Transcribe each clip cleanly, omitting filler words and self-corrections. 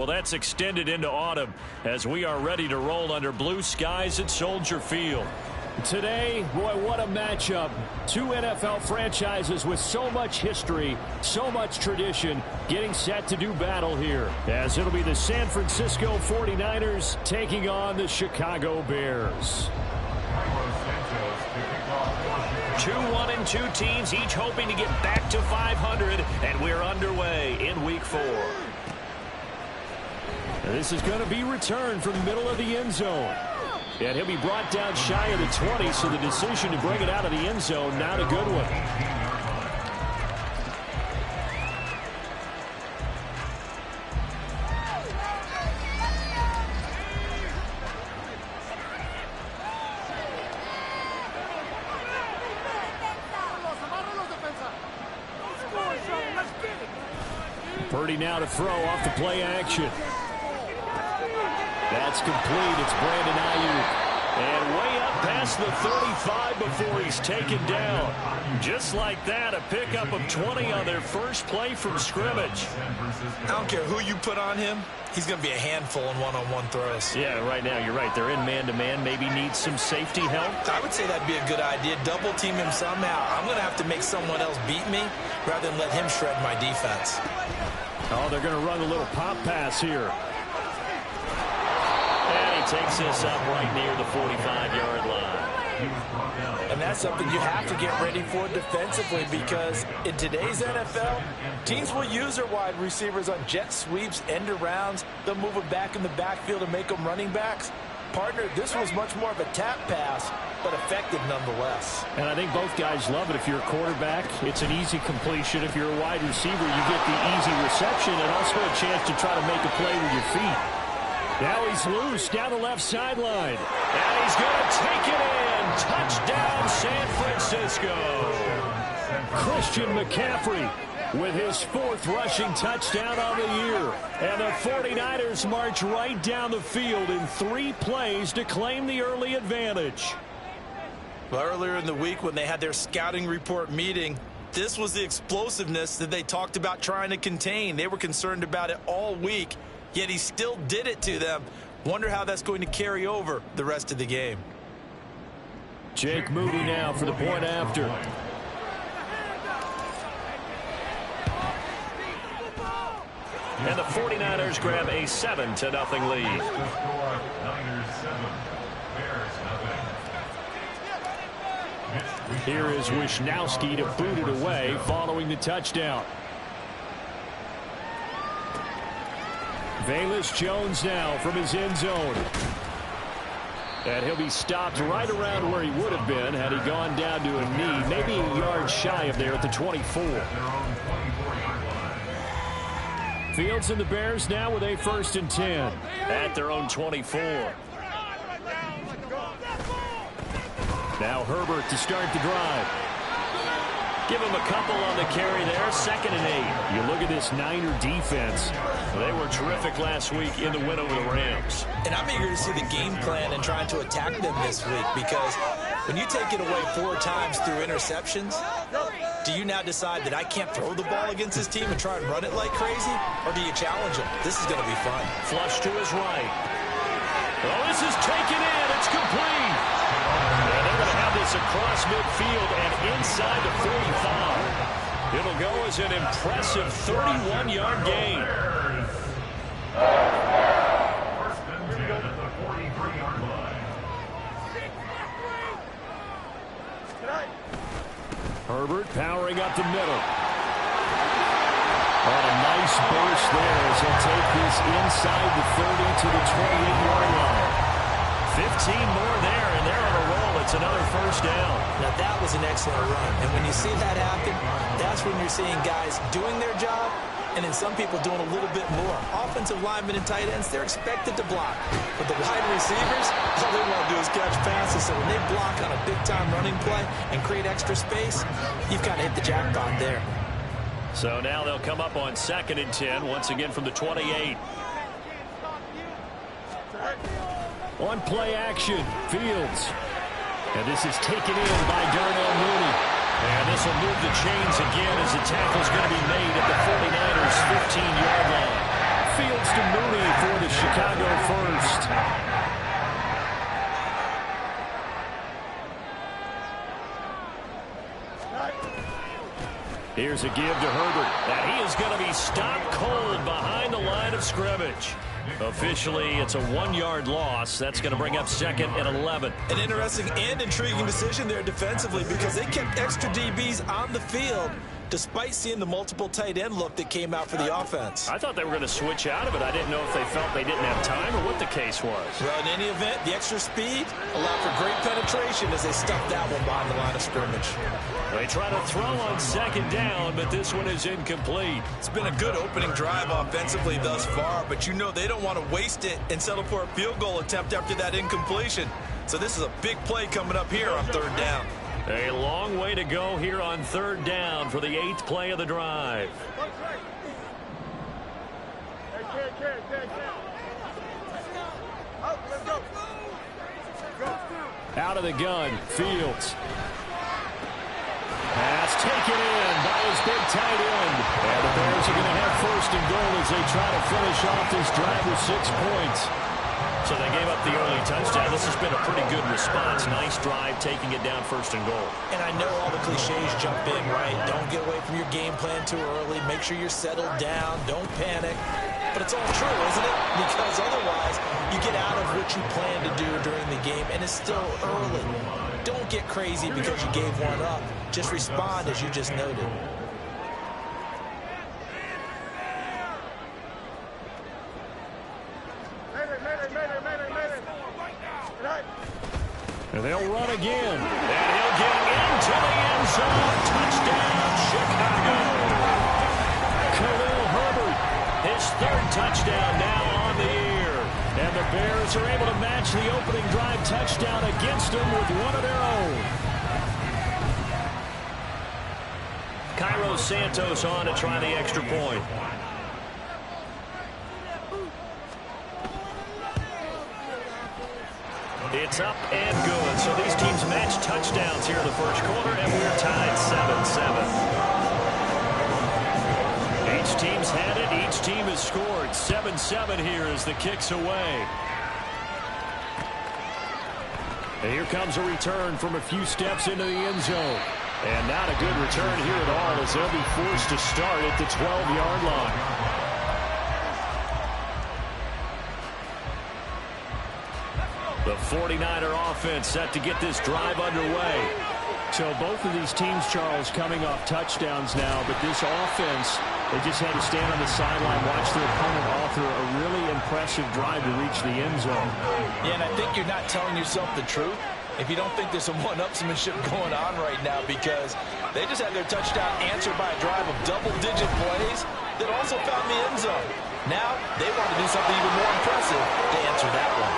Well, that's extended into autumn as we are ready to roll under blue skies at Soldier Field. Today, boy, what a matchup. Two NFL franchises with so much history, so much tradition, getting set to do battle here. As it'll be the San Francisco 49ers taking on the Chicago Bears. 2-1-2 teams, each hoping to get back to 500, and we're underway in Week 4. This is going to be returned from the middle of the end zone. And he'll be brought down shy of the 20, so the decision to bring it out of the end zone, not a good one. Purdy now to throw off the play action. That's complete. It's Brandon Ayuk. And way up past the 35 before he's taken down. Just like that, a pickup of 20 on their first play from scrimmage. I don't care who you put on him. He's going to be a handful in one-on-one throws. Yeah, right now you're right. They're in man-to-man. Maybe need some safety help. I would say that'd be a good idea. Double team him somehow. I'm going to have to make someone else beat me rather than let him shred my defense. Oh, they're going to run a little pop pass here. And he takes this up right near the 45-yard line. And that's something you have to get ready for defensively, because in today's NFL, teams will use their wide receivers on jet sweeps, end arounds. They'll move them back in the backfield and make them running backs. Partner, this was much more of a tap pass, but effective nonetheless. And I think both guys love it. If you're a quarterback, it's an easy completion. If you're a wide receiver, you get the easy reception and also a chance to try to make a play with your feet. Now he's loose down the left sideline. And he's going to take it in. Touchdown, San Francisco. Christian McCaffrey with his fourth rushing touchdown on the year. And the 49ers march right down the field in 3 plays to claim the early advantage. Well, earlier in the week when they had their scouting report meeting, this was the explosiveness that they talked about trying to contain. They were concerned about it all week, yet he still did it to them. Wonder how that's going to carry over the rest of the game. Jake Moody now for the point after. And the 49ers grab a 7-0 lead. Here is Wisnowski to boot it away following the touchdown. Velus Jones now from his end zone. And he'll be stopped right around where he would have been had he gone down to a knee, maybe a yard shy of there at the 24. Fields and the Bears now with a 1st and 10. At their own 24. Now Herbert to start the drive. Give him a couple on the carry there. 2nd and 8. You look at this Niner defense. They were terrific last week in the win over the Rams. And I'm eager to see the game plan and trying to attack them this week, because when you take it away 4 times through interceptions, do you now decide that I can't throw the ball against this team and try and run it like crazy? Or do you challenge them? This is going to be fun. Flush to his right. Oh, this is taken in. It's complete. And they're going to have this across midfield and inside the 45. It'll go as an impressive 31-yard gain. Herbert powering up the middle. On a nice burst there as he'll take this inside the 30 to the 28-yard line. 15 more there, and they're on a roll. It's another 1st down. Now, that was an excellent run. And when you see that happen, that's when you're seeing guys doing their job and then some people doing a little bit more. Offensive linemen and tight ends, they're expected to block. But the wide receivers, all they want to do is catch passes. So when they block on a big-time running play and create extra space, you've got to hit the jackpot there. So now they'll come up on 2nd and 10, once again from the 28. On play action, Fields. And this is taken in by Darnell Mooney. And this will move the chains again as the tackle's going to be made at the 49ers' 15-yard line. Fields to Mooney for the Chicago first. Here's a give to Herbert. And he is going to be stopped cold behind the line of scrimmage. Officially, it's a 1-yard loss. That's going to bring up 2nd and 11. An interesting and intriguing decision there defensively because they kept extra DBs on the field despite seeing the multiple tight end look that came out for the offense. I thought they were going to switch out of it. I didn't know if they felt they didn't have time or what the case was. Well, in any event, the extra speed allowed for great penetration as they stuffed that one behind the line of scrimmage. They try to throw on 2nd down, but this one is incomplete. It's been a good opening drive offensively thus far, but you know they don't want to waste it and settle for a field goal attempt after that incompletion. So this is a big play coming up here on 3rd down. A long way to go here on 3rd down for the 8th play of the drive. Out of the gun, Fields. Pass taken in by his big tight end. And the Bears are going to have 1st and goal as they try to finish off this drive with 6 points. So they gave up the early touchdown. This has been a pretty good response. Nice drive, taking it down 1st and goal. And I know all the cliches jump in, right? Don't get away from your game plan too early. Make sure you're settled down. Don't panic. But it's all true, isn't it? Because otherwise, you get out of what you plan to do during the game, and it's still early. Don't get crazy because you gave one up. Just respond as you just noted. And they'll run again. And he'll get into the end zone. Touchdown, Chicago. Khalil Herbert, his 3rd touchdown now on the year. And the Bears are able to match the opening drive touchdown against them with one of their own. Cairo Santos on to try the extra point. It's up and good. So these teams match touchdowns here in the 1st quarter, and we're tied 7-7. Each team's had it. Each team has scored. 7-7 here as the kick's away. And here comes a return from a few steps into the end zone. And not a good return here at all as they'll be forced to start at the 12-yard line. The 49er offense set to get this drive underway. So both of these teams, Charles, coming off touchdowns now, but this offense, they just had to stand on the sideline, watch their opponent author a really impressive drive to reach the end zone. Yeah, and I think you're not telling yourself the truth if you don't think there's some one-upsmanship going on right now, because they just had their touchdown answered by a drive of double-digit plays that also found the end zone. Now they want to do something even more impressive to answer that one.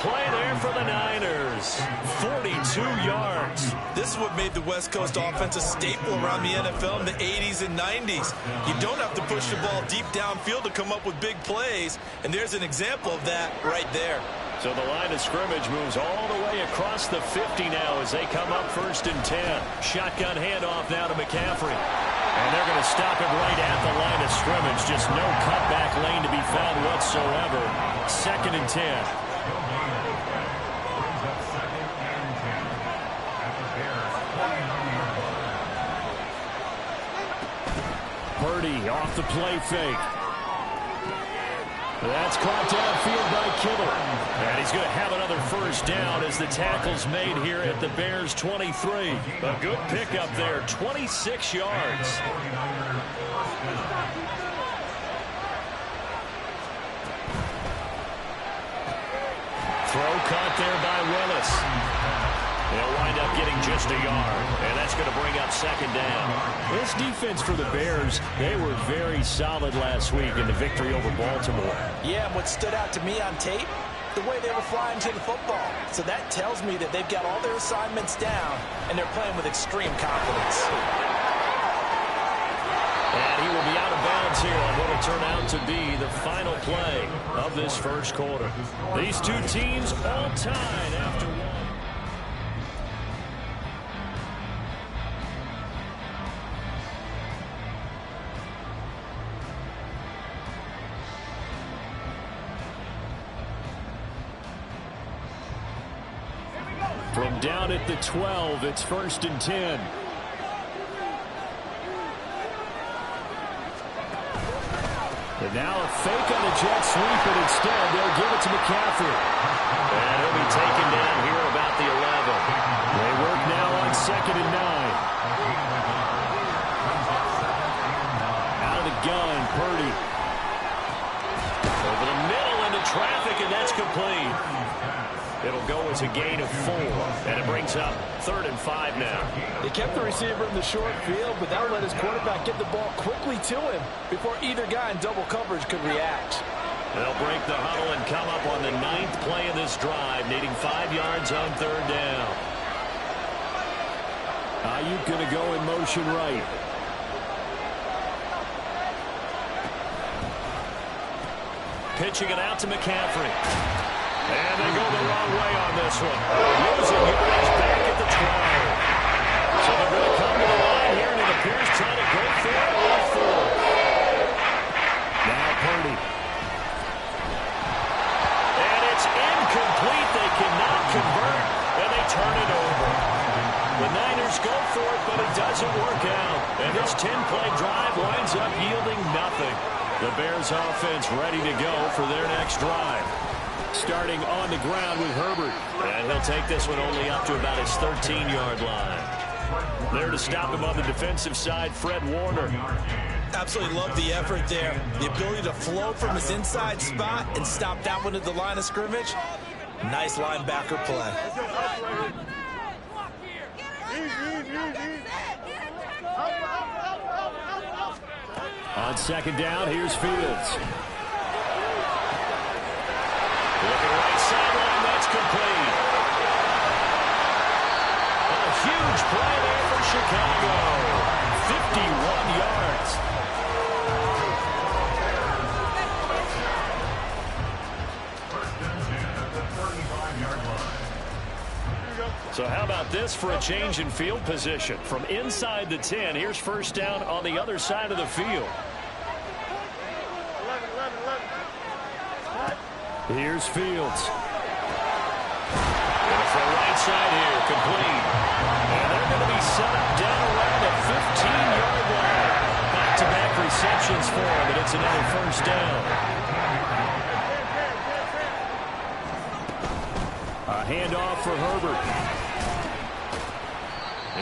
Play there for the Niners. 42 yards. This is what made the West Coast offense a staple around the NFL in the 80s and 90s. You don't have to push the ball deep downfield to come up with big plays, and there's an example of that right there. So the line of scrimmage moves all the way across the 50 now as they come up 1st and 10. Shotgun handoff now to McCaffrey. And they're going to stop it right at the line of scrimmage. Just no cutback lane to be found whatsoever. 2nd and 10. Purdy off the play fake. That's caught downfield by Kittle. And he's going to have another 1st down as the tackle's made here at the Bears' 23. A good pickup there, 26 yards. Throw caught there by Willis. They'll wind up getting just a yard, and that's going to bring up 2nd down. This defense for the Bears, they were very solid last week in the victory over Baltimore. Yeah, and what stood out to me on tape, the way they were flying to the football. So that tells me that they've got all their assignments down, and they're playing with extreme confidence. And he will be out of bounds here on what will turn out to be the final play of this 1st quarter. These two teams all tied after one. From down at the 12, it's 1st and 10. And now a fake on the jet sweep, and instead they'll give it to McCaffrey. And he'll be taken down here about the 11. They work now on 2nd and 9. Out of the gun, Purdy. Over the middle into traffic, and that's complete. It'll go as a gain of 4, and it brings up 3rd and 5 now. They kept the receiver in the short field, but that let his quarterback get the ball quickly to him before either guy in double coverage could react. They'll break the huddle and come up on the 9th play of this drive, needing 5 yards on 3rd down. Ayuk going to go in motion right. Pitching it out to McCaffrey. And they go the wrong way on this one. Losing yards back at the 12. So they're going to come to the line here, and it appears trying to go for it on 4. Now Purdy. And it's incomplete. They cannot convert, and they turn it over. The Niners go for it, but it doesn't work out. And this 10-play drive winds up yielding nothing. The Bears offense ready to go for their next drive. Starting on the ground with Herbert. And he'll take this one only up to about his 13-yard line. There to stop him on the defensive side, Fred Warner. Absolutely love the effort there. The ability to flow from his inside spot and stop that one at the line of scrimmage. Nice linebacker play. On 2nd down, here's Fields. Looking right sideline, that's complete. A huge play there for Chicago. 51 yards. So how about this for a change in field position? From inside the 10, here's 1st down on the other side of the field. Here's Fields. And from right side here, complete. And they're going to be set up down around the 15-yard line. Back-to-back receptions for him, and it's another 1st down. A handoff for Herbert.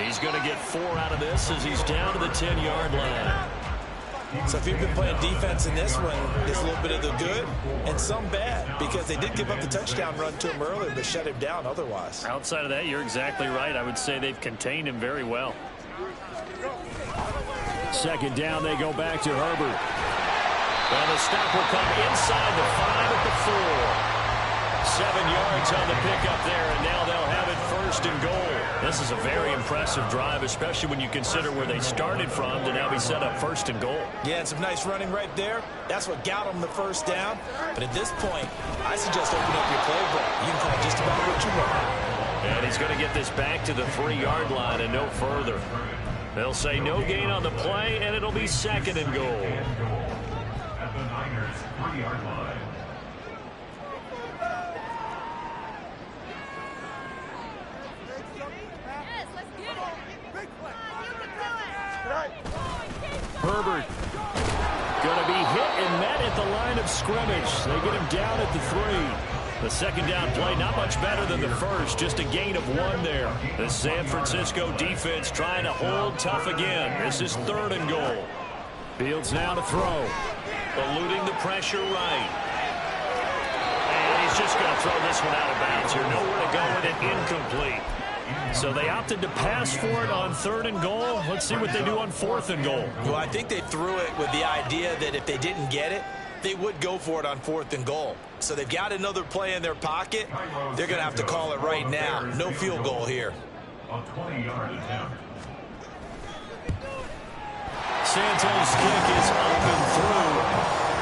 He's going to get 4 out of this as he's down to the 10-yard line. So if you've been playing defense in this one, there's a little bit of the good and some bad, because they did give up the touchdown run to him earlier, but shut him down otherwise. Outside of that, you're exactly right. I would say they've contained him very well. 2nd down, they go back to Herbert. Well, the stop will come inside the 5 at the 4. 7 yards on the pickup there, and now they'll have it 1st and goal. This is a very impressive drive, especially when you consider where they started from to now be set up 1st and goal. Yeah, and some nice running right there. That's what got them the 1st down. But at this point, I suggest open up your playbook. You can call just about what you want. And he's going to get this back to the 3-yard line and no further. They'll say no gain on the play, and it'll be 2nd and goal. At the Niners 3-yard line. Herbert going to be hit and met at the line of scrimmage. They get him down at the 3. The 2nd down play, not much better than the 1st, just a gain of 1 there. The San Francisco defense trying to hold tough again. This is 3rd and goal. Fields now to throw. Eluding the pressure right. And he's just going to throw this one out of bounds here. Nowhere to go with it, incomplete. So they opted to pass for it on 3rd and goal. Let's see what they do on 4th and goal. Well, I think they threw it with the idea that if they didn't get it, they would go for it on 4th and goal. So they've got another play in their pocket. They're going to have to call it right now. No field goal here. A 20-yard attempt. Santos' kick is up and through.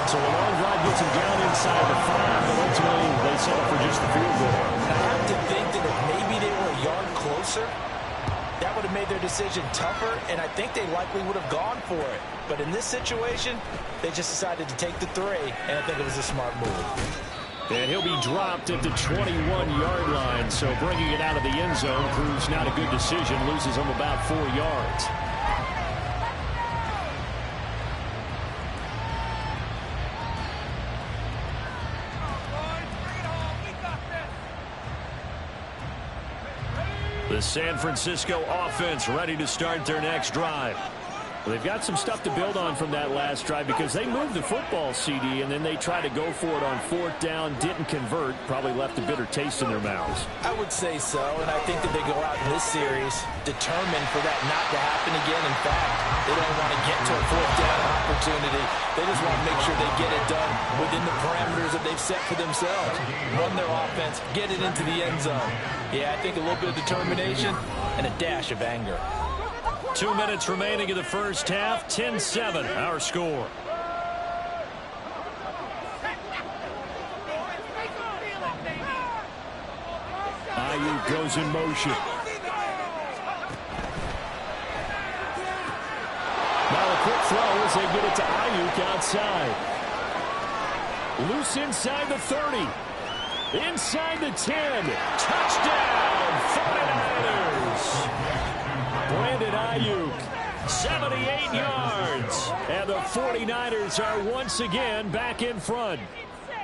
So a long drive gets him down inside the 5, but ultimately they settle for just the field goal. I have to think that if maybe they were a yard closer, that would have made their decision tougher, and I think they likely would have gone for it. But in this situation, they just decided to take the 3, and I think it was a smart move. And he'll be dropped at the 21-yard line. So bringing it out of the end zone proves not a good decision. Loses him about 4 yards. The San Francisco offense ready to start their next drive. Well, they've got some stuff to build on from that last drive because they moved the football, CD, and then they tried to go for it on 4th down, didn't convert, probably left a bitter taste in their mouths. I would say so, and I think that they go out in this series determined for that not to happen again. In fact, they don't want to get to a 4th down opportunity. They just want to make sure they get it done within the parameters that they've set for themselves. Run their offense, get it into the end zone. Yeah, I think a little bit of determination and a dash of anger. 2 minutes remaining in the first half. 10-7, our score. Ayuk goes in motion. Now a quick throw as they get it to Ayuk outside. Loose inside the 30. Inside the 10. Touchdown, 49ers. Brandon Ayuk, 78 yards. And the 49ers are once again back in front.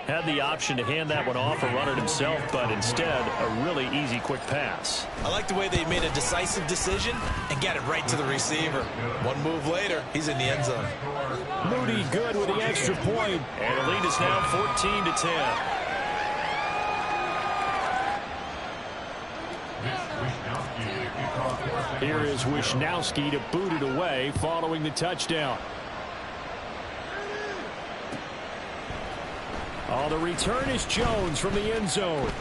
Had the option to hand that one off or run it himself, but instead, a really easy, quick pass. I like the way they made a decisive decision and got it right to the receiver. One move later, he's in the end zone. Moody good with the extra point. And the lead is now 14-10. Here is Wishnowski to boot it away following the touchdown. Oh, the return is Jones from the end zone.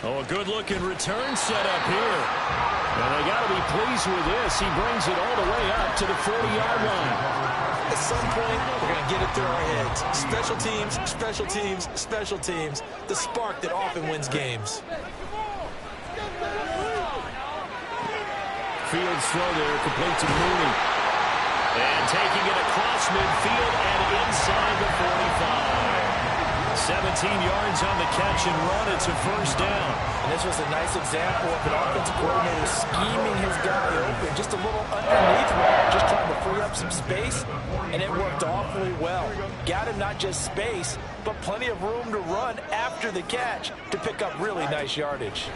Oh, a good-looking return set up here. And they got to be pleased with this. He brings it all the way up to the 40-yard line. At some point, we're going to get it through our heads. Special teams, special teams, special teams. The spark that often wins games. Fields throw there, complete to Mooney. And taking it across midfield and inside the 45. 17 yards on the catch and run. It's a first down. And this was a nice example of an offensive coordinator scheming his guy open just a little underneath route, just trying to free up some space, and it worked awfully well. Got him not just space, but plenty of room to run after the catch to pick up really nice yardage.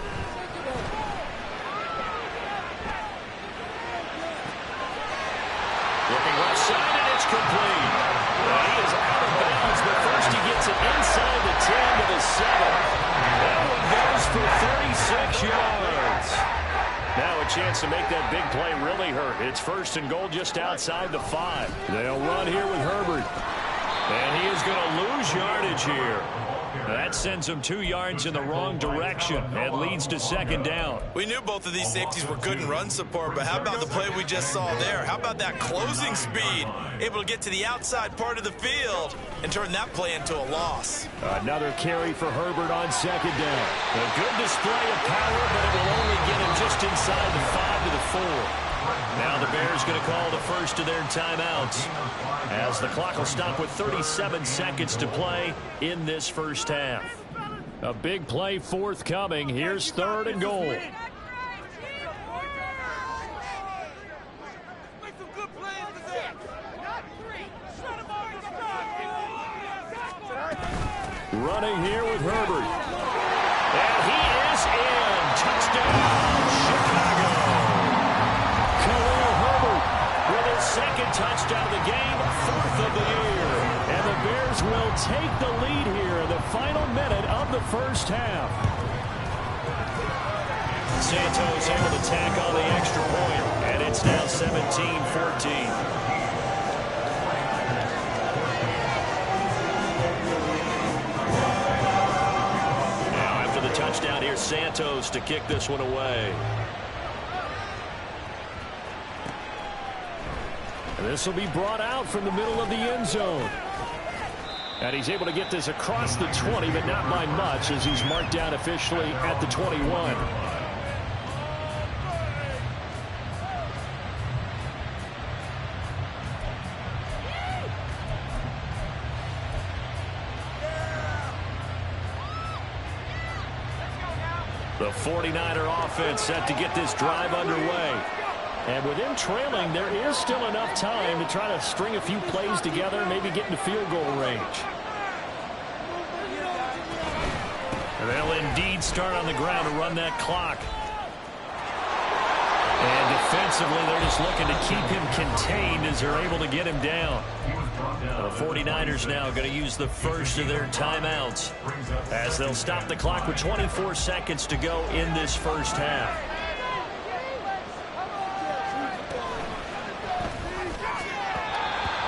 Looking left side, and it's complete. Well, he is out of bounds, but first he gets it inside the 10 to the 7. That one goes for 36 yards. Now a chance to make that big play really hurt. It's first and goal just outside the 5. They'll run here with Herbert. And he is going to lose yardage here. That sends him 2 yards in the wrong direction and leads to second down. We knew both of these safeties were good in run support, but how about the play we just saw there? How about that closing speed? Able to get to the outside part of the field and turn that play into a loss. Another carry for Herbert on second down. A good display of power, but it will only get him just inside the 5 to the 4. Now the Bears going to call the first of their timeouts as the clock will stop with 37 seconds to play in this first half. A big play forthcoming. Here's third and goal. Running here with Herbert. And he is in. Touchdown, Chicago. Khalil Herbert with his second touchdown of the game, 4th of the year. And the Bears will take the lead here in the final minute of the first half. Santos able to tack on the extra point, and it's now 17-14. Touchdown here, Santos to kick this one away. And this will be brought out from the middle of the end zone. And he's able to get this across the 20, but not by much as he's marked down officially at the 21. The 49er offense set to get this drive underway. And with them trailing, there is still enough time to try to string a few plays together and maybe get into field goal range. And they'll indeed start on the ground to run that clock. And defensively, they're just looking to keep him contained as they're able to get him down. The 49ers now going to use the first of their timeouts as they'll stop the clock with 24 seconds to go in this first half.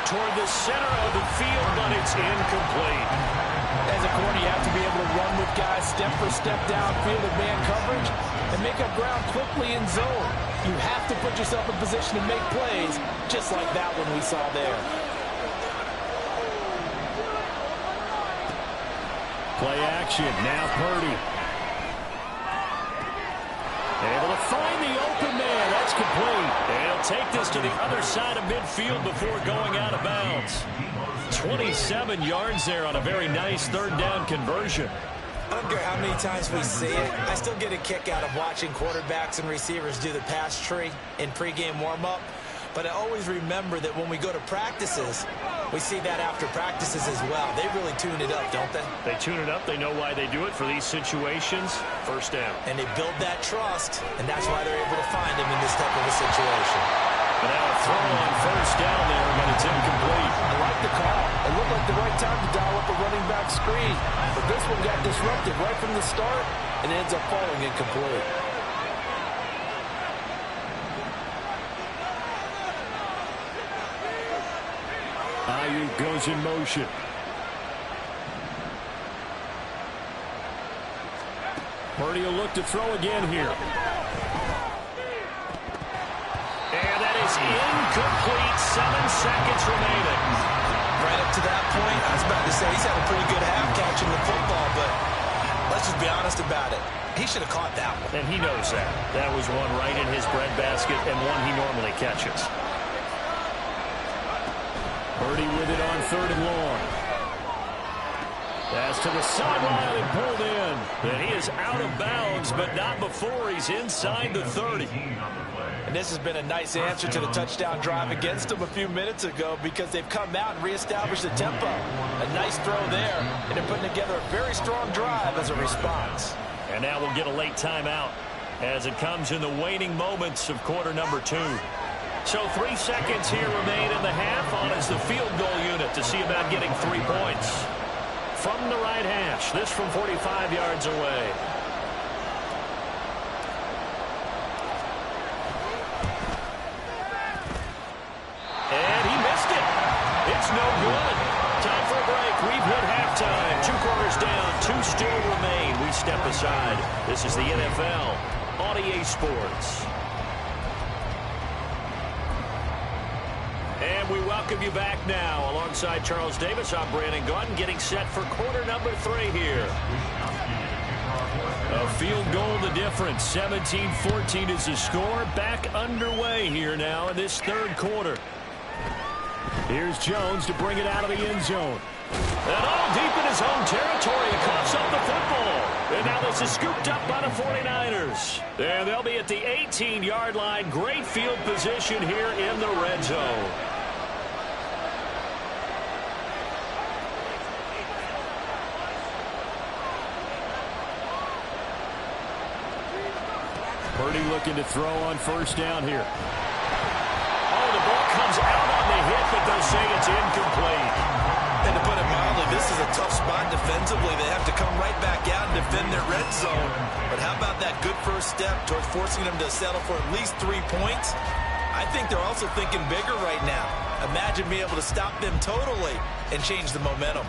Toward the center of the field, but it's incomplete. As a corner, you have to be able to run with guys step for step downfield in man coverage and make up ground quickly in zone. You have to put yourself in position to make plays, just like that one we saw there. Play action. Now Purdy. Able to find the open man. That's complete. And he'll take this to the other side of midfield before going out of bounds. 27 yards there on a very nice third down conversion. I don't care how many times we see it. I still get a kick out of watching quarterbacks and receivers do the pass tree in pregame warm-up. But I always remember that when we go to practices, we see that after practices as well. They really tune it up, don't they? They tune it up. They know why they do it for these situations. First down. And they build that trust, and that's why they're able to find him in this type of a situation. And now a throw on first down there, but it's incomplete. I like the call. It looked like the right time to dial up a running back screen. But this one got disrupted right from the start and ends up falling incomplete. Ayuk goes in motion. Purdy will look to throw again here. And that is incomplete. 7 seconds remaining. Right up to that point, I was about to say he's had a pretty good half catching the football, but let's just be honest about it. He should have caught that one. And he knows that. That was one right in his breadbasket and one he normally catches. Purdy with it on third and long. Pass to the sideline and pulled in. And he is out of bounds, but not before he's inside the 30. And this has been a nice answer to the touchdown drive against them a few minutes ago because they've come out and reestablished the tempo. A nice throw there, and they're putting together a very strong drive as a response. And now we'll get a late timeout as it comes in the waning moments of quarter number 2. So 3 seconds here remain in the half on as the field goal unit to see about getting 3 points. From the right hash, this from 45 yards away. And he missed it. It's no good. Time for a break. We've hit halftime. 2 quarters down, 2 still remain. We step aside. This is the NFL on EA Sports. And we welcome you back now. Alongside Charles Davis, I'm Brandon Gaudin, getting set for quarter number 3 here. A field goal the difference. 17-14 is the score. Back underway here now in this third quarter. Here's Jones to bring it out of the end zone. And all deep in his own territory, he coughs up the football. And now this is scooped up by the 49ers. And they'll be at the 18-yard line. Great field position here in the red zone. Purdy looking to throw on first down here. Oh, the ball comes out on the hit, but they'll say it's incomplete. And to put it mildly, this is a tough spot defensively. They have to come right back out and defend their red zone. But how about that good first step towards forcing them to settle for at least 3 points? I think they're also thinking bigger right now. Imagine being able to stop them totally and change the momentum.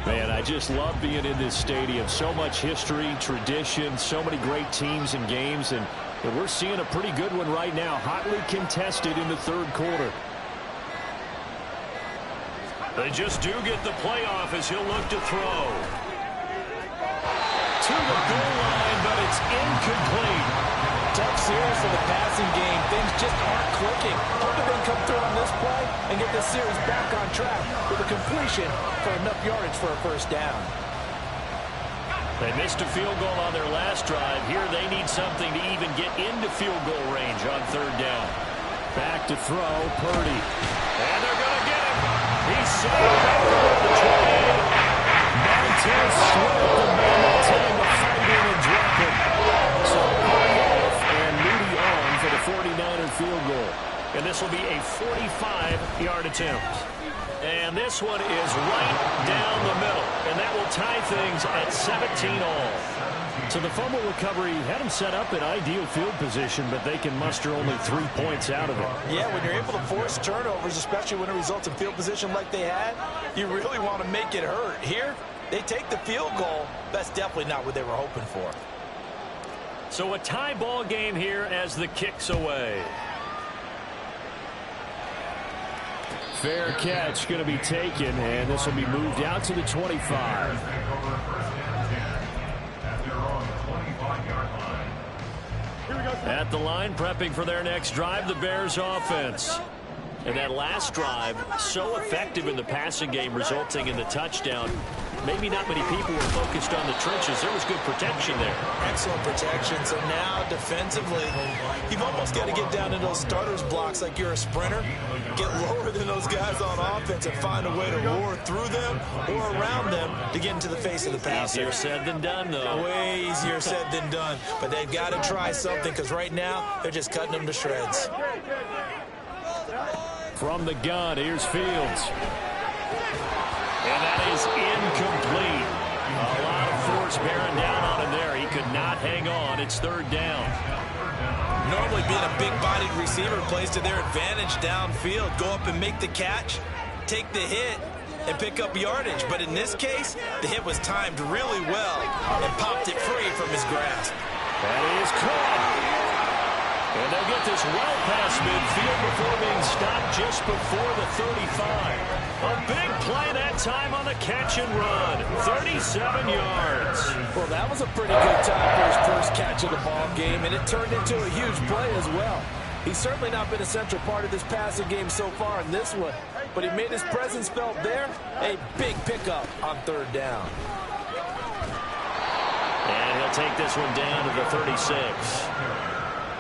Man, I just love being in this stadium. So much history, tradition, so many great teams and games, and we're seeing a pretty good one right now. Hotly contested in the third quarter. They just do get the playoff as he'll look to throw. To the goal line, but it's incomplete. Tough series for the passing game. Things just aren't clicking. Hoping they can come through on this play and get this series back on track with a completion for enough yardage for a first down. They missed a field goal on their last drive. Here they need something to even get into field goal range on third down. Back to throw, Purdy. And they're going to get him. He's saved at the 28. Montez slipped the man that time to fight in and drop it. So Purdy off and Moody on for the 49er field goal. And this will be a 45-yard attempt. And this one is right down the middle. And that will tie things at 17 all. So the fumble recovery had them set up in ideal field position, but they can muster only 3 points out of it. Yeah, when you're able to force turnovers, especially when it results in field position like they had, you really want to make it hurt. Here, they take the field goal. That's definitely not what they were hoping for. So a tie ball game here as the kick's away. Fair catch going to be taken, and this will be moved out to the 25. At the line, prepping for their next drive, the Bears offense. And that last drive, so effective in the passing game, resulting in the touchdown. Maybe not many people were focused on the trenches. There was good protection there. Excellent protection. So now, defensively, you've almost got to get down in those starters blocks like you're a sprinter. Get lower than those guys on offense and find a way to roar through them or around them to get into the face of the passer. Easier said than done, though. Way easier said than done. But they've got to try something because right now, they're just cutting them to shreds. From the gun, here's Fields. And that is incomplete. A lot of force bearing down on him there. He could not hang on. It's third down. Normally being a big-bodied receiver plays to their advantage downfield. Go up and make the catch, take the hit, and pick up yardage. But in this case, the hit was timed really well and popped it free from his grasp. That is caught. And they'll get this well past midfield before being stopped just before the 35. A big play that time on the catch and run. 37 yards. Well, that was a pretty good time for his first catch of the ball game, and it turned into a huge play as well. He's certainly not been a central part of this passing game so far in this one, but he made his presence felt there. A big pickup on third down. And he'll take this one down to the 36.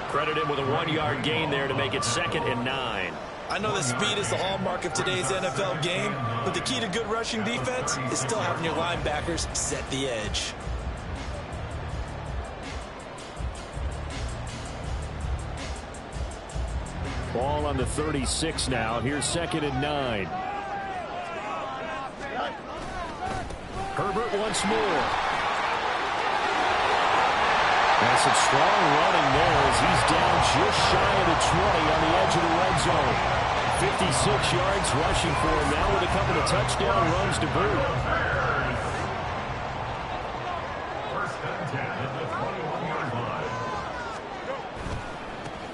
Credit him with a 1-yard gain there to make it 2nd and 9. I know that speed is the hallmark of today's NFL game, but the key to good rushing defense is still having your linebackers set the edge. Ball on the 36 now. Here's 2nd and 9. Herbert once more. That's some strong running there as he's down just shy of the 20 on the edge of the red zone. 56 yards rushing for him now with a couple of touchdown runs to boot.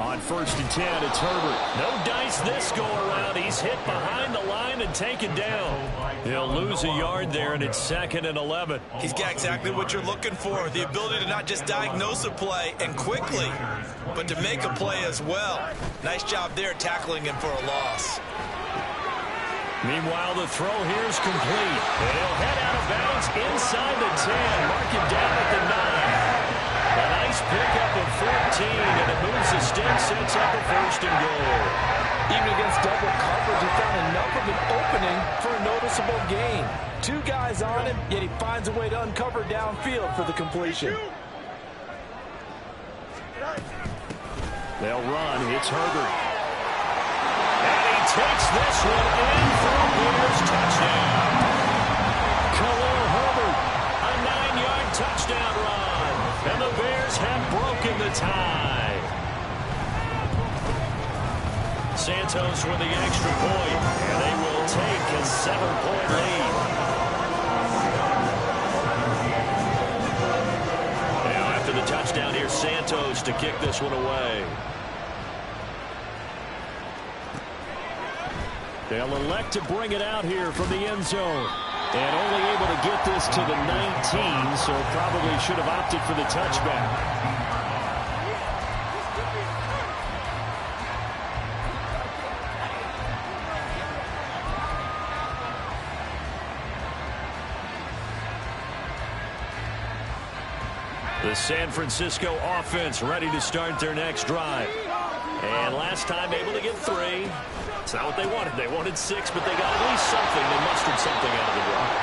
On 1st and 10, it's Herbert. No dice this go around. He's hit behind the line and taken down. He'll lose a yard there, and it's 2nd and 11. He's got exactly what you're looking for, the ability to not just diagnose a play and quickly, but to make a play as well. Nice job there tackling him for a loss. Meanwhile, the throw here is complete. He'll head out of bounds inside the 10. Mark him down at the 9. A nice pickup of 14, and it moves the sticks, sets up a 1st and goal. Even against double coverage, he found enough of an opening for a noticeable gain. 2 guys on him, yet he finds a way to uncover downfield for the completion. They'll run. It's Herbert. And he takes this one in for a Bears touchdown. Khalil Herbert, a 9-yard touchdown run. And the Bears have broken the tie. Santos with the extra point, and they will take a 7-point lead. Now after the touchdown, here's Santos to kick this one away. They'll elect to bring it out here from the end zone. And only able to get this to the 19, so probably should have opted for the touchback. The San Francisco offense ready to start their next drive. And last time able to get 3. It's not what they wanted. They wanted 6, but they got at least something. They mustered something out of the drive.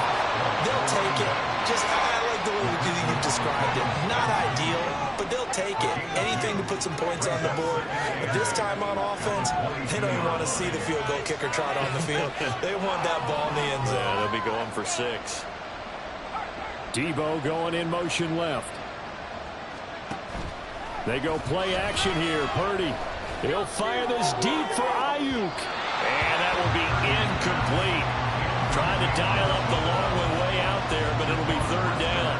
They'll take it. I like the way you've described it. Not ideal, but they'll take it. Anything to put some points on the board. But this time on offense, they don't even want to see the field goal kicker trot on the field. They want that ball in the end zone. Yeah, they'll be going for 6. Debo going in motion left. They go play action here. Purdy. He'll fire this deep for Ayuk. And that will be incomplete. Trying to dial up the long one way out there, but it'll be 3rd down.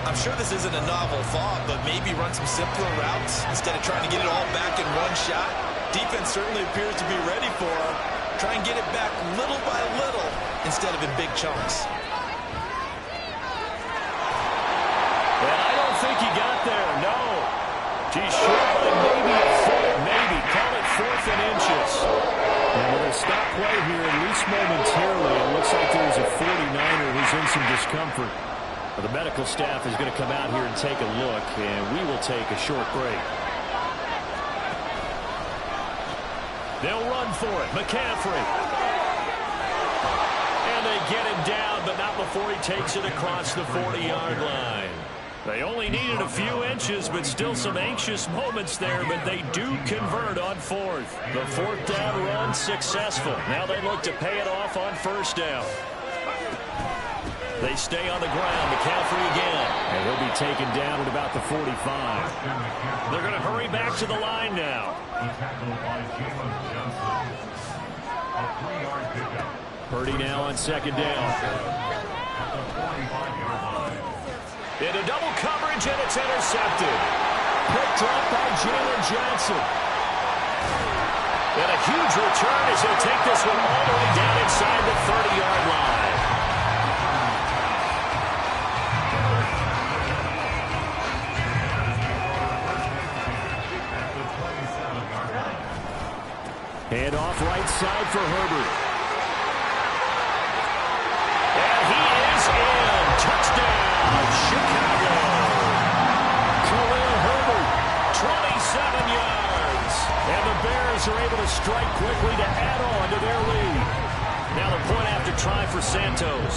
I'm sure this isn't a novel thought, but maybe run some simpler routes instead of trying to get it all back in one shot. Defense certainly appears to be ready for him. Try and get it back little by little instead of in big chunks. And I don't think he got there, no. He's short by maybe a foot, maybe. Call it 4th and inches. And with a stop play here, at least momentarily, it looks like there's a 49er who's in some discomfort. Well, the medical staff is going to come out here and take a look, and we will take a short break. They'll run for it. McCaffrey. And they get him down, but not before he takes it across the 40-yard line. They only needed a few inches, but still some anxious moments there, but they do convert on 4th. The 4th down run successful. Now they look to pay it off on 1st down. They stay on the ground. McCaffrey again. And he'll be taken down at about the 45. They're going to hurry back to the line now. Purdy now on 2nd down. Into double coverage, and it's intercepted. Picked up by Jalen Johnson. And a huge return as he'll take this one all the way down inside the 30-yard line. Hand off right side for Herbert. And he is in. Touchdown. Chicago. Khalil Herbert, 27 yards. And the Bears are able to strike quickly to add on to their lead. Now the point after try for Santos.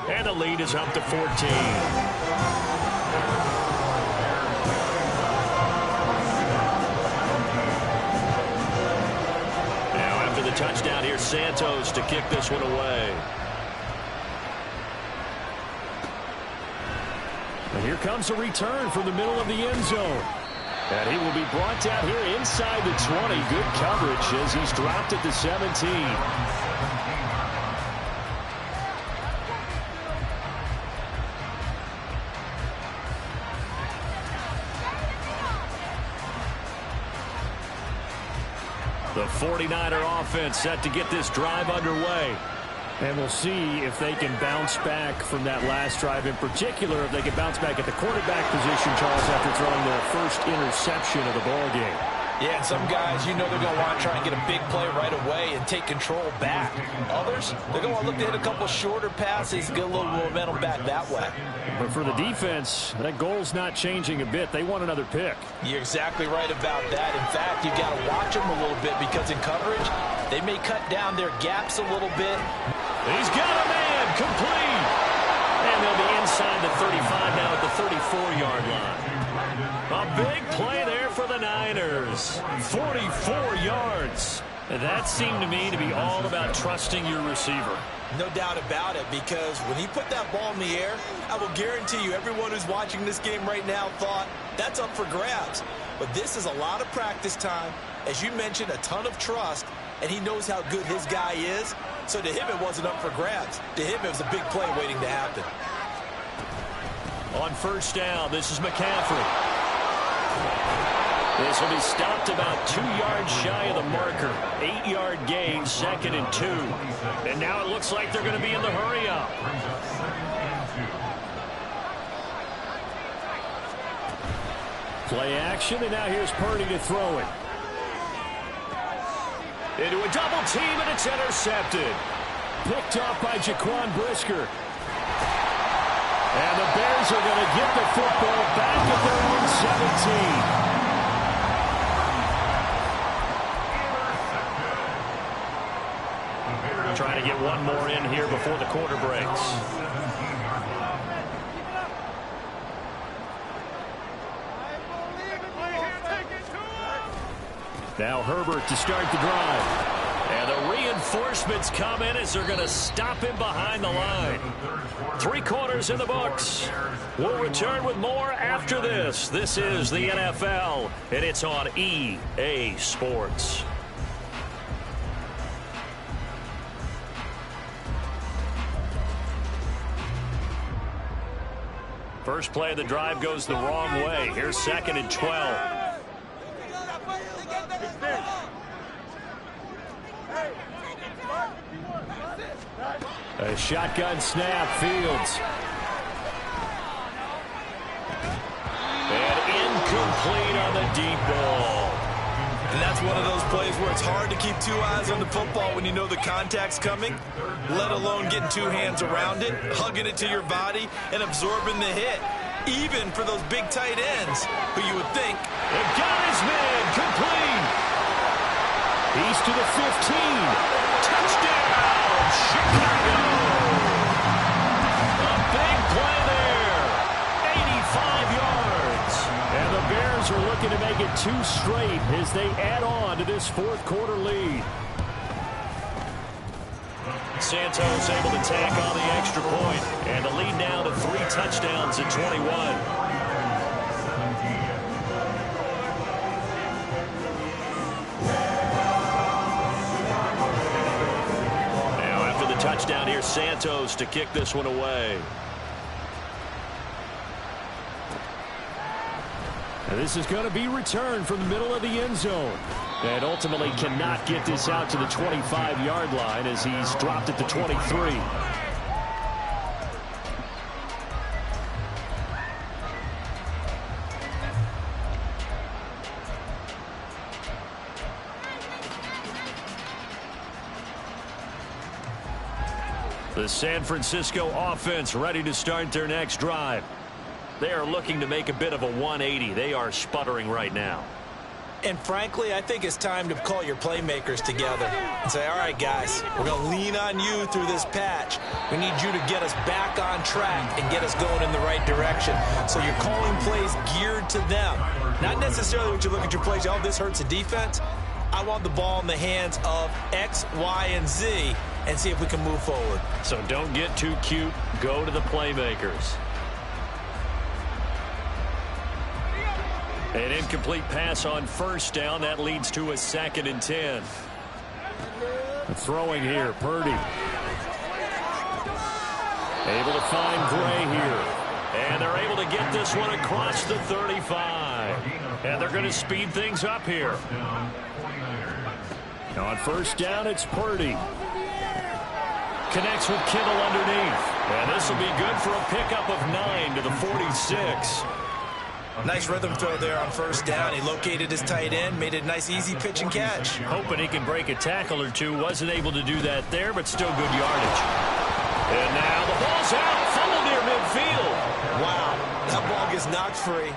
And the lead is up to 14. Touchdown here, Santos, to kick this one away. And here comes a return from the middle of the end zone. And he will be brought down here inside the 20. Good coverage as he's dropped at the 17. The 49er offense set to get this drive underway. And we'll see if they can bounce back from that last drive. In particular, if they can bounce back at the quarterback position, Charles, after throwing their first interception of the ballgame. Yeah, and some guys, you know they're going to want to try and get a big play right away and take control back. Others, they're going to want to look to hit a couple shorter passes and get a little momentum back that way. But for the defense, that goal's not changing a bit. They want another pick. You're exactly right about that. In fact, you've got to watch them a little bit because in coverage, they may cut down their gaps a little bit. He's got a man, complete. And they'll be inside the 35 now at the 34-yard line. A big play there for the Niners. 44 yards. And that seemed to me to be all about trusting your receiver. No doubt about it, because when he put that ball in the air, I will guarantee you everyone who's watching this game right now thought that's up for grabs. But this is a lot of practice time. As you mentioned, a ton of trust, and he knows how good his guy is. So to him, it wasn't up for grabs. To him, it was a big play waiting to happen. On first down, this is McCaffrey. This will be stopped about 2 yards shy of the marker. 8-yard gain, 2nd and 2. And now it looks like they're going to be in the hurry-up. Play action, and now here's Purdy to throw it. Into a double team, and it's intercepted. Picked off by Jaquan Brisker. And the Bears are going to get the football back at their own 17. Trying to get one more in here before the quarter breaks. Now Herbert to start the drive. And the reinforcements come in as they're going to stop him behind the line. 3 quarters in the books. We'll return with more after this. This is the NFL, and it's on EA Sports. First play of the drive goes the wrong way. Here's 2nd and 12. A shotgun snap, Fields. And incomplete on the deep ball. And that's one of those plays where it's hard to keep 2 eyes on the football when you know the contact's coming, let alone getting 2 hands around it, hugging it to your body, and absorbing the hit. Even for those big tight ends, who you would think. And got his man, complete. He's to the 15. Touchdown, Chicago. A big play there. 85 yards. And the Bears are looking to make it 2 straight as they add on to this 4th quarter lead. Santos able to tack on the extra point, and the lead now to 3 touchdowns at 21. Touchdown here, Santos to kick this one away. And this is going to be returned from the middle of the end zone. And ultimately cannot get this out to the 25-yard line as he's dropped at the 23. The San Francisco offense ready to start their next drive. They are looking to make a bit of a 180. They are sputtering right now. And frankly, I think it's time to call your playmakers together and say, all right, guys, we're going to lean on you through this patch. We need you to get us back on track and get us going in the right direction. So you're calling plays geared to them. Not necessarily when you look at your plays, oh, this hurts the defense. I want the ball in the hands of X, Y, and Z and see if we can move forward. So don't get too cute. Go to the playmakers. An incomplete pass on 1st down. That leads to a 2nd and 10. Throwing here, Purdy. Able to find Gray here. And they're able to get this one across the 35. And they're going to speed things up here. On 1st down, it's Purdy. Connects with Kittle underneath. And this will be good for a pickup of 9 to the 46. Nice rhythm throw there on 1st down. He located his tight end, made a nice easy pitch and catch. Hoping he can break a tackle or two. Wasn't able to do that there, but still good yardage. And now the ball's out. Fumble near midfield. Wow, that ball gets knocked free,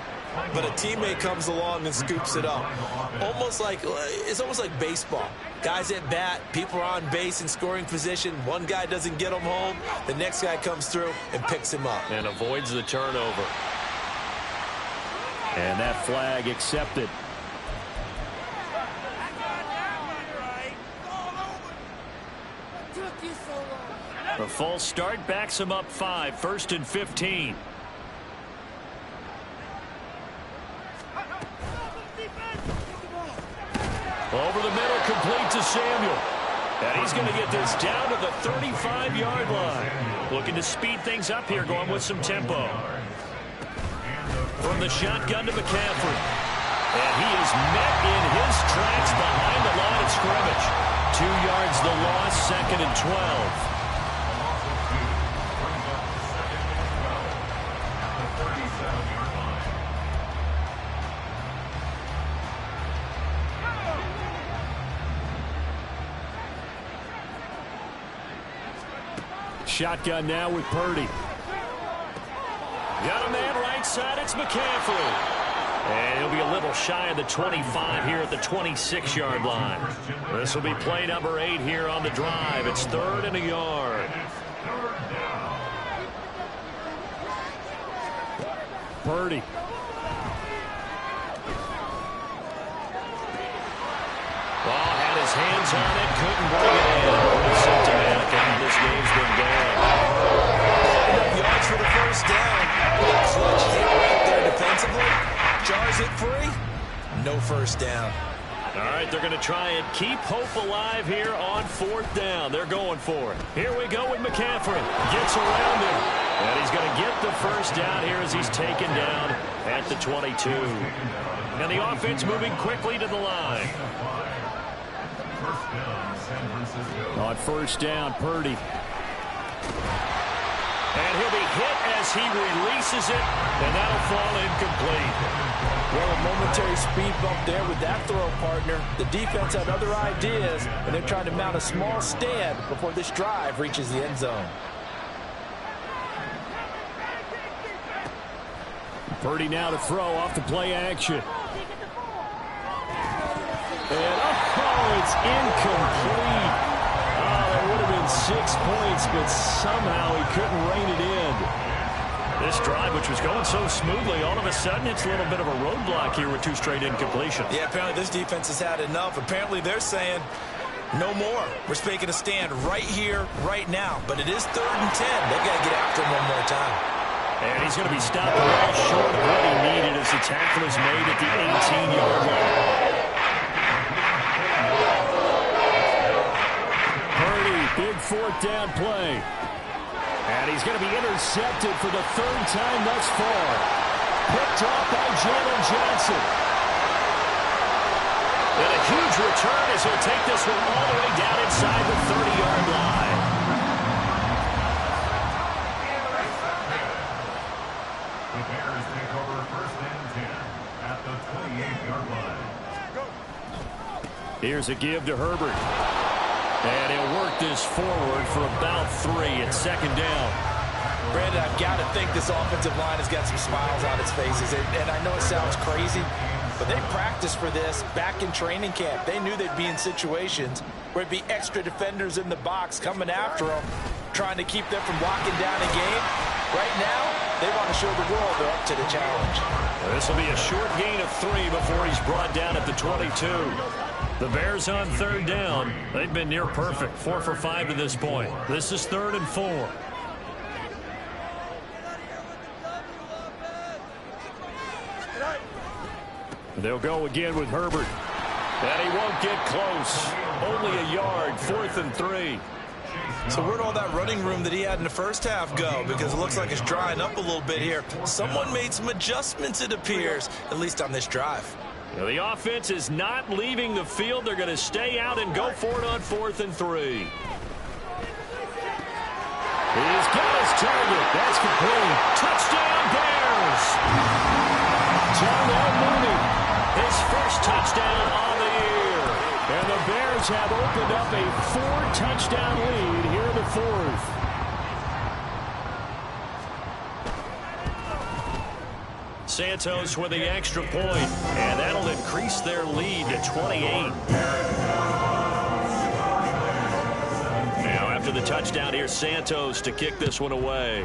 but a teammate comes along and scoops it up. It's almost like baseball. Guys at bat, people are on base in scoring position. One guy doesn't get him home. The next guy comes through and picks him up. And avoids the turnover. And that flag accepted. The false start backs him up 5. 1st and 15. Over the middle, complete to Samuel. And he's going to get this down to the 35-yard line. Looking to speed things up here, going with some tempo. From the shotgun to McCaffrey. And he is met in his tracks behind the line of scrimmage. 2 yards the loss, 2nd and 12. Shotgun now with Purdy. Got a man right side. It's McCaffrey. And he'll be a little shy of the 25 here at the 26-yard line. This will be play number 8 here on the drive. It's 3rd and a yard. Purdy. Ball had his hands on it. Couldn't bring it in. Symptomatic of how this game's been going. Yards for the first down. Clutch hit right there defensively. Jars it free. No first down. All right, they're going to try and keep hope alive here on 4th down. They're going for it. Here we go with McCaffrey. Gets around him. And he's going to get the first down here as he's taken down at the 22. And the offense moving quickly to the line. On first down, Purdy. And he'll be hit as he releases it, and that'll fall incomplete. Well, a momentary speed bump there with that throw, partner. The defense had other ideas, and they're trying to mount a small stand before this drive reaches the end zone. Purdy now to throw off the play action. And it's incomplete. There would have been 6 points, but somehow he couldn't rein it in. This drive, which was going so smoothly, all of a sudden it's a little bit of a roadblock here with 2 straight incompletions. Yeah, apparently this defense has had enough. Apparently they're saying, no more. We're making a stand right here, right now. But it is 3rd and 10. They've got to get after him one more time. And he's going to be stopped well short of what he needed as the tackle is made at the 18-yard line. Big 4th down play. And he's going to be intercepted for the 3rd time thus far. Picked off by Jalen Johnson. And a huge return as he'll take this one all the way down inside the 30-yard line. The Bears take over 1st and 10 at the 28-yard line. Here's a give to Herbert. And he'll work this forward for about 3 at 2nd down. Brandon, I've got to think this offensive line has got some smiles on its faces. And I know it sounds crazy, but they practiced for this back in training camp. They knew they'd be in situations where it'd be extra defenders in the box coming after them, trying to keep them from locking down a game. Right now, they want to show the world they're up to the challenge. This will be a short gain of 3 before he's brought down at the 22. The Bears on 3rd down. They've been near perfect. 4 for 5 to this point. This is 3rd and 4. They'll go again with Herbert. And he won't get close. Only a yard. 4th and 3. So where'd all that running room that he had in the first half go? Because it looks like it's drying up a little bit here. Someone made some adjustments, it appears, at least on this drive. Now the offense is not leaving the field. They're going to stay out and go for it on 4th and 3. He's got his target. That's complete. Touchdown, Bears. Darnell Mooney, his first touchdown on the year. And the Bears have opened up a 4-touchdown lead here in the 4th. Santos with the extra point, and that'll increase their lead to 28. Now after the touchdown, here's Santos to kick this one away.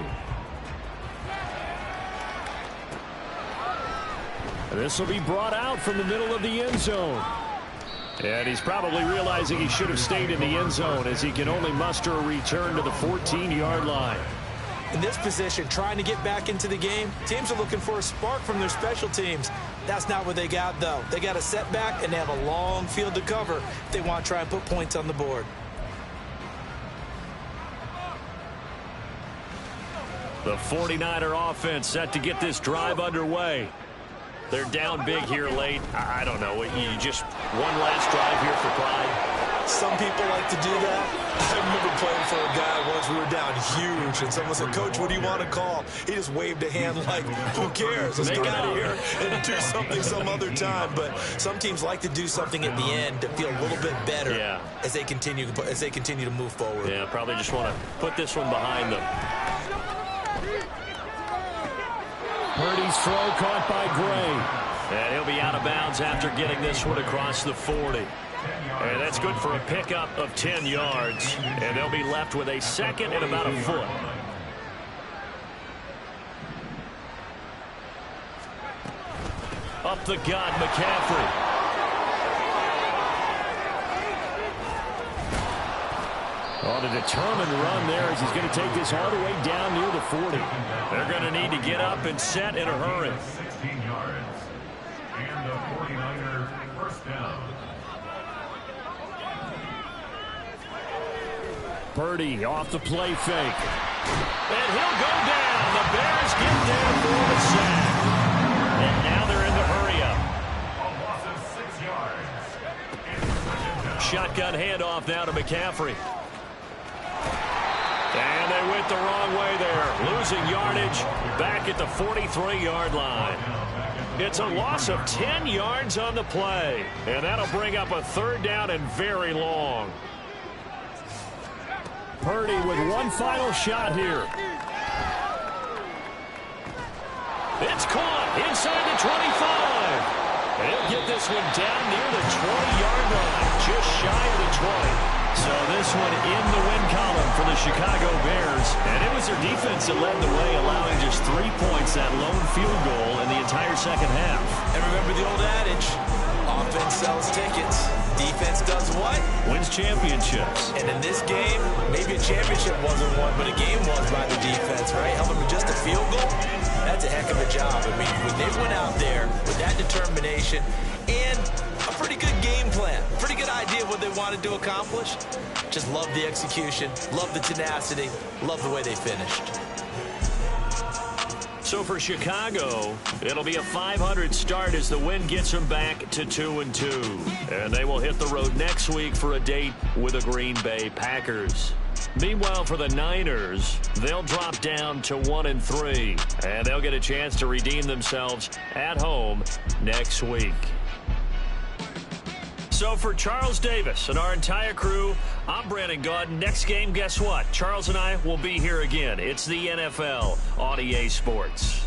This will be brought out from the middle of the end zone. And he's probably realizing he should have stayed in the end zone as he can only muster a return to the 14-yard line. In this position, trying to get back into the game, teams are looking for a spark from their special teams. That's not what they got, though. They got a setback, and they have a long field to cover if they want to try and put points on the board. The 49er offense set to get this drive underway. They're down big here late. I don't know. You just one last drive here for pride. Some people like to do that. I remember playing for a guy once. We were down huge, and someone said, "Coach, what do you want to call?" He just waved a hand like, "Who cares? Let's get out of here and do something some other time." But some teams like to do something at the end to feel a little bit better as they continue to move forward. Yeah, probably just want to put this one behind them. Purdy's throw caught by Gray. And he'll be out of bounds after getting this one across the 40. And that's good for a pickup of 10 yards. And they'll be left with a second and about a foot. Up the gut, McCaffrey. On a determined run there as he's going to take this all the way down near the 40. They're going to need to get up and set in a hurry. 16 yards. And the 49ers first down. Purdy off the play fake. And he'll go down. The Bears get there for the sack. And now they're in the hurry-up. A loss of 6 yards. Shotgun handoff now to McCaffrey. And they went the wrong way there. Losing yardage back at the 43-yard line. It's a loss of 10 yards on the play. And that'll bring up a third down and very long. Purdy with one final shot here. It's caught inside the 25. And he'll get this one down near the 20-yard line, just shy of the 20. So this one in the win column for the Chicago Bears. And it was their defense that led the way, allowing just 3 points, that lone field goal in the entire second half. And remember the old adage, offense sells tickets. Defense does what? Wins championships. And in this game, maybe a championship wasn't won, but a game was by the defense, right? Helping with just a field goal, that's a heck of a job. I mean, when they went out there with that determination and a pretty good game plan, pretty good idea of what they wanted to accomplish, just love the execution, love the tenacity, love the way they finished. So for Chicago, it'll be a 500 start as the win gets them back to 2-2. And they will hit the road next week for a date with the Green Bay Packers. Meanwhile, for the Niners, they'll drop down to 1-3. And they'll get a chance to redeem themselves at home next week. So for Charles Davis and our entire crew, I'm Brandon Gaudin. Next game, guess what? Charles and I will be here again. It's the NFL on EA Sports.